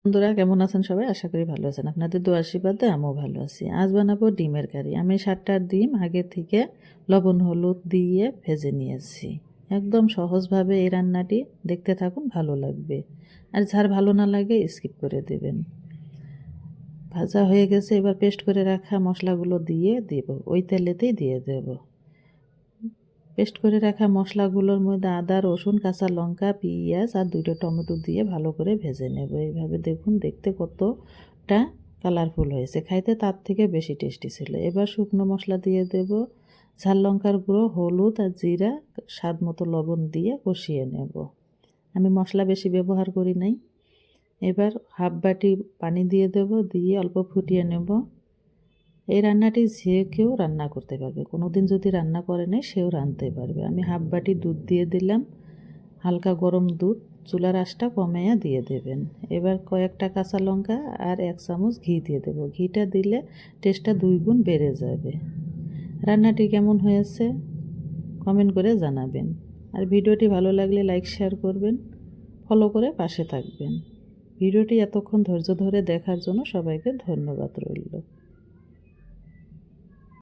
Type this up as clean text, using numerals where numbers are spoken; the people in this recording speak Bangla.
বন্ধুরা কেমন আছেন সবাই? আশা করি ভালো আছেন। আপনাদের দোয়া আশীর্বাদে আমিও ভালো আছি। আজ বানাবো ডিমের কারি। আমি 7টা ডিম আগে থেকে লবণ হলুদ দিয়ে ভেজে নিয়েছি। একদম সহজভাবে এই রান্নাটি দেখতে থাকুন, ভালো লাগবে। আর যার ভালো না লাগে স্কিপ করে দেবেন। ভাজা হয়ে গেছে, এবার পেস্ট করে রাখা মশলাগুলো দিয়ে দেব। ওই তেলেতেই দিয়ে দেব। পেস্ট করে রাখা মশলাগুলোর মধ্যে আদা রসুন কাঁচা লঙ্কা পেঁয়াজ আর 2টা টমেটো দিয়ে ভালো করে ভেজে নেব। এইভাবে দেখুন দেখতে কতটা কালারফুল হয়েছে, খাইতে তার থেকে বেশি টেস্টি ছিল। এবার শুকনো মশলা দিয়ে দেব, ঝাল লঙ্কার গুঁড়ো হলুদ আর জিরা স্বাদ মতো লবণ দিয়ে কষিয়ে নেব। আমি মশলা বেশি ব্যবহার করি নাই। এবার হাফ বাটি পানি দিয়ে দেব, দিয়ে অল্প ফুটিয়ে নেব। এই রান্নাটি যে কেউ রান্না করতে পারবে, কোনো দিন যদি রান্না করে নেয় সেও রাঁধতে পারবে। আমি হাফ বাটি দুধ দিয়ে দিলাম, হালকা গরম দুধ, চুলার আঁচটা কমাইয়া দিয়ে দেবেন। এবার কয়েকটা কাঁচা লঙ্কা আর 1 চামচ ঘি দিয়ে দেব। ঘিটা দিলে টেস্টটা 2 গুণ বেড়ে যাবে। রান্নাটি কেমন হয়েছে কমেন্ট করে জানাবেন। আর ভিডিওটি ভালো লাগলে লাইক শেয়ার করবেন, ফলো করে পাশে থাকবেন। ভিডিওটি এতক্ষণ ধৈর্য ধরে দেখার জন্য সবাইকে ধন্যবাদ রইল।